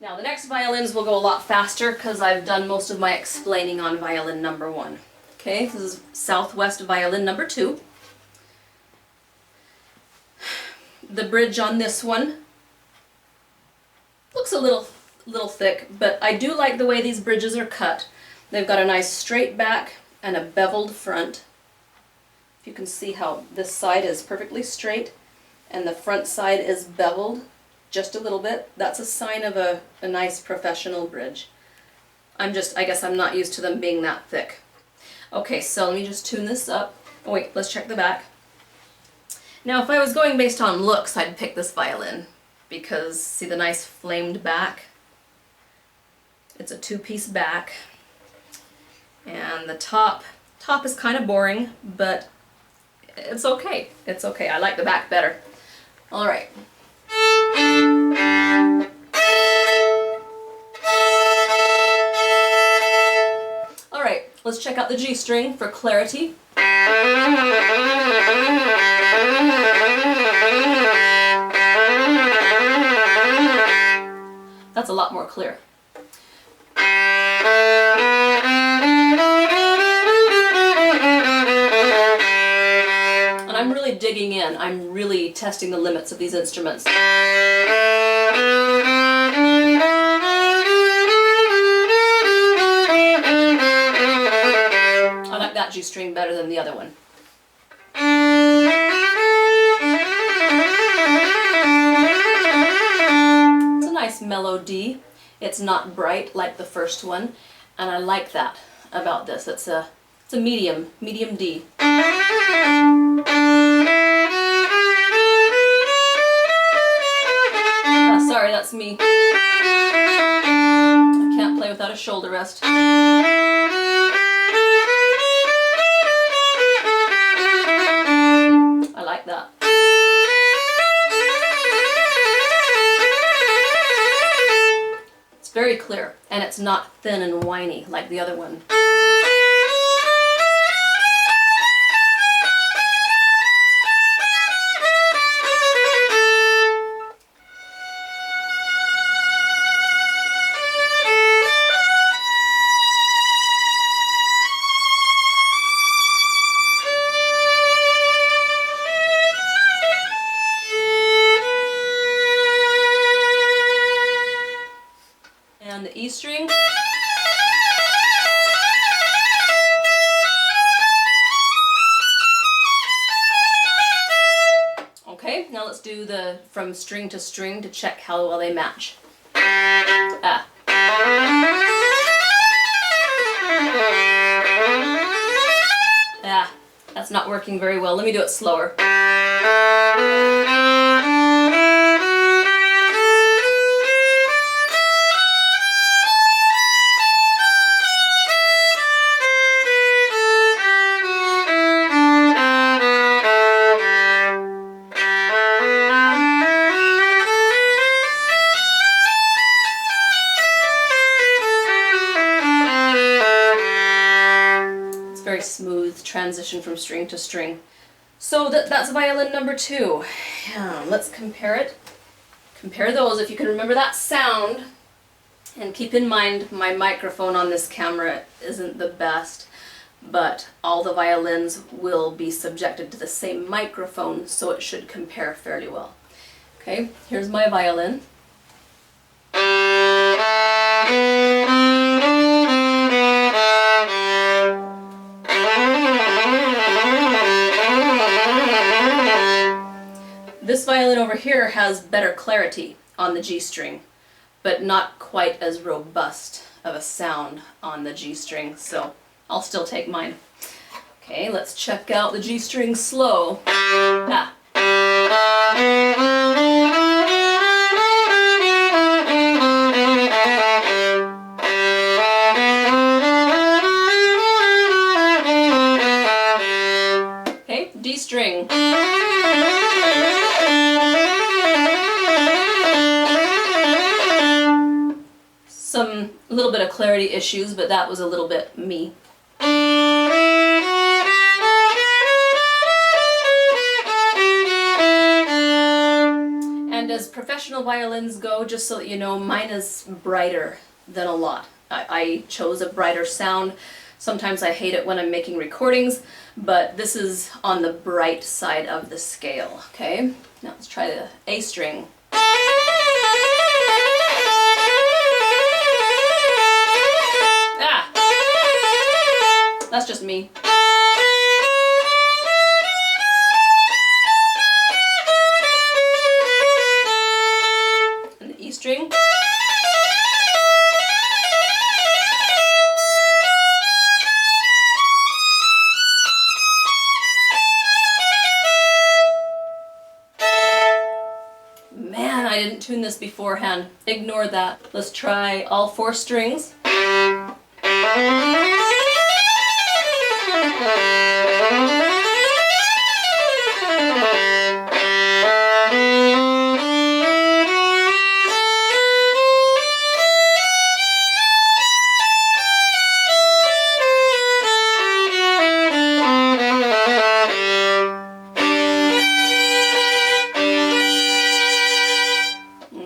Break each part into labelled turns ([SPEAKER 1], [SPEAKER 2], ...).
[SPEAKER 1] Now the next violins will go a lot faster because I've done most of my explaining on violin number 1. Okay, this is Southwest violin number 2. The bridge on this one looks a little thick, but I do like the way these bridges are cut. They've got a nice straight back and a beveled front. If you can see how this side is perfectly straight and the front side is beveled just a little bit, that's a sign of a nice professional bridge. I guess I'm not used to them being that thick. Okay, so let me just tune this up. Oh wait, let's check the back. Now if I was going based on looks, I'd pick this violin because see the nice flamed back? It's a 2-piece back. And the top is kind of boring, but it's okay. It's okay. I like the back better. All right. All right, let's check out the G string for clarity. That's a lot more clear. And I'm really digging in. I'm really testing the limits of these instruments. I like that G string better than the other one. It's a nice mellow D. It's not bright like the first one, and I like that about this. It's a medium D. Sorry, that's me. I can't play without a shoulder rest. I like that. It's very clear, and it's not thin and whiny like the other one. And the E string. Okay, now let's do the from string to string to check how well they match. Ah. Ah, that's not working very well. Let me do it slower. Very smooth transition from string to string. So that's violin number 2. Yeah, let's compare it. Compare those if you can remember that sound. And keep in mind my microphone on this camera isn't the best, but all the violins will be subjected to the same microphone, so it should compare fairly well. Okay, here's my violin. This violin over here has better clarity on the G string, but not quite as robust of a sound on the G string, so I'll still take mine. Okay, let's check out the G string slow. Ah. Okay, D string. A little bit of clarity issues, but that was a little bit me. And And as professional violins go, just so that you know, mine is brighter than a lot. I chose a brighter sound. Sometimes I hate it when I'm making recordings, but this is on the bright side of the scale, okay? Now let's try the A string. Ah! That's just me. And the E string. Man, I didn't tune this beforehand. Ignore that. Let's try all 4 strings.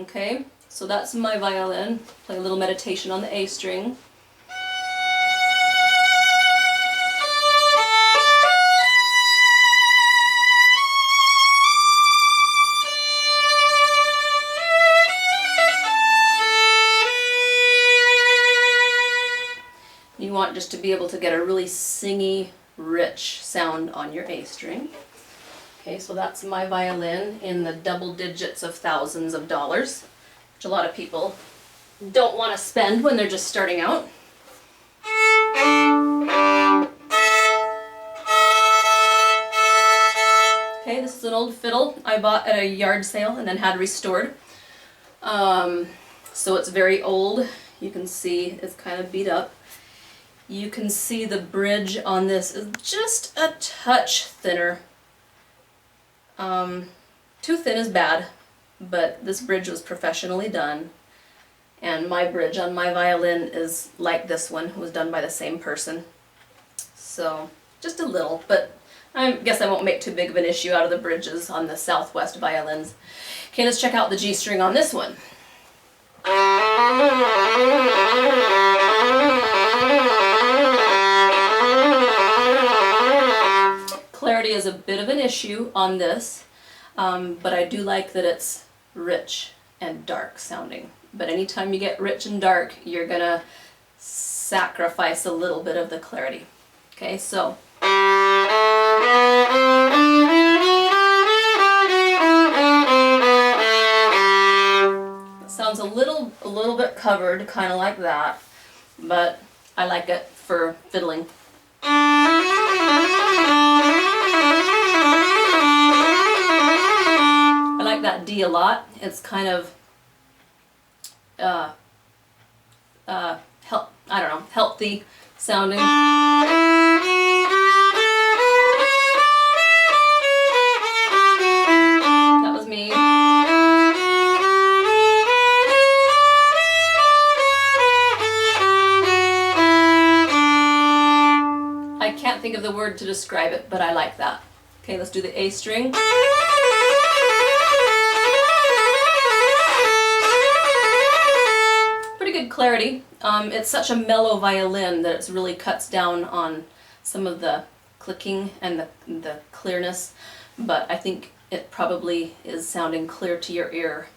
[SPEAKER 1] Okay, so that's my violin. Play a little meditation on the A string. You want just to be able to get a really singy, rich sound on your A string. Okay, so that's my violin in the double digits of thousands of dollars, which a lot of people don't want to spend when they're just starting out. Okay, this is an old fiddle I bought at a yard sale and then had restored. So it's very old. You can see it's kind of beat up. You can see the bridge on this is just a touch thinner. Too thin is bad, but this bridge was professionally done, and my bridge on my violin is like this one. It was done by the same person. So just a little, but I guess I won't make too big of an issue out of the bridges on the Southwest violins. Okay, let's check out the G string on this one. Clarity is a bit of an issue on this. But I do like that it's rich and dark sounding. But anytime you get rich and dark, you're gonna sacrifice a little bit of the clarity. Okay, so. It sounds a little bit covered, kind of like that, but I like it for fiddling. I like that D a lot. It's kind of healthy sounding. That was me. I can't think of the word to describe it, but I like that. Okay, let's do the A string. Good clarity. It's such a mellow violin that it really cuts down on some of the clicking and the clearness, but I think it probably is sounding clear to your ear.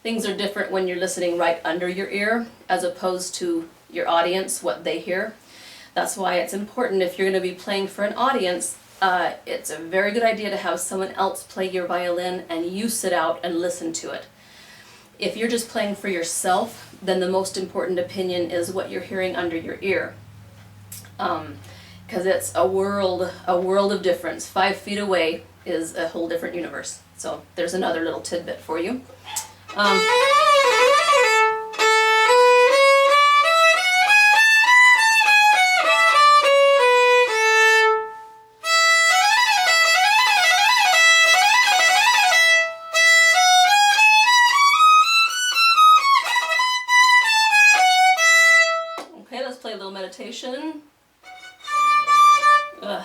[SPEAKER 1] Things are different when you're listening right under your ear as opposed to your audience, what they hear. That's why it's important if you're going to be playing for an audience, it's a very good idea to have someone else play your violin and you sit out and listen to it. If you're just playing for yourself, then the most important opinion is what you're hearing under your ear. Because it's a world of difference. 5 feet away is a whole different universe. So there's another little tidbit for you. Okay, let's play a little meditation. Ugh.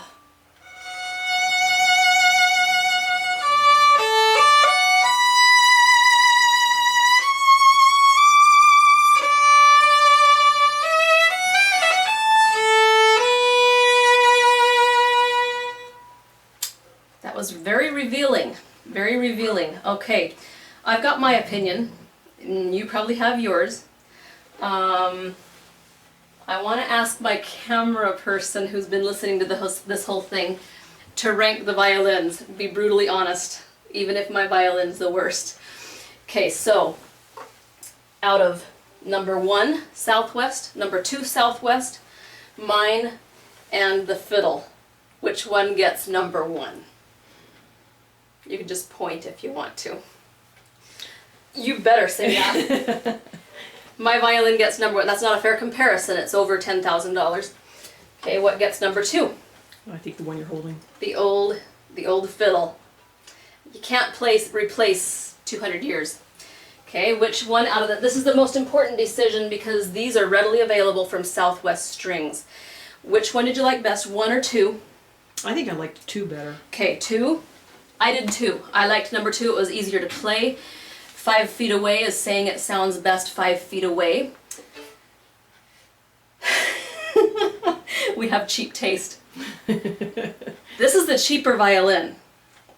[SPEAKER 1] very revealing. Okay, I've got my opinion, and you probably have yours. I want to ask my camera person who's been listening to this whole thing to rank the violins. Be brutally honest, even if my violin's the worst. Okay, so out of number 1, Southwest, number 2, Southwest, mine, and the fiddle, which one gets number 1? You can just point if you want to. You better say that. My violin gets number 1. That's not a fair comparison. It's over $10,000. Okay, what gets number 2?
[SPEAKER 2] I think the one you're holding.
[SPEAKER 1] The old fiddle. You can't replace 200 years. Okay, which one out of this is the most important decision because these are readily available from Southwest Strings. Which one did you like best, 1 or 2?
[SPEAKER 2] I think I liked 2 better.
[SPEAKER 1] Okay, 2. I did 2. I liked number 2. It was easier to play. 5 feet away is saying it sounds best 5 feet away. We have cheap taste. This is the cheaper violin.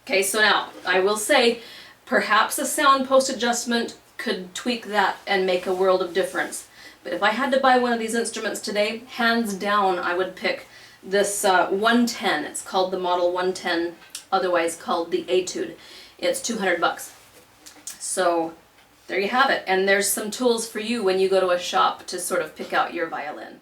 [SPEAKER 1] Okay, so now I will say perhaps a sound post adjustment could tweak that and make a world of difference. But if I had to buy one of these instruments today, hands down I would pick this 110. It's called the Model 110, otherwise called the Etude. It's $200. So there you have it. And there's some tools for you when you go to a shop to sort of pick out your violin.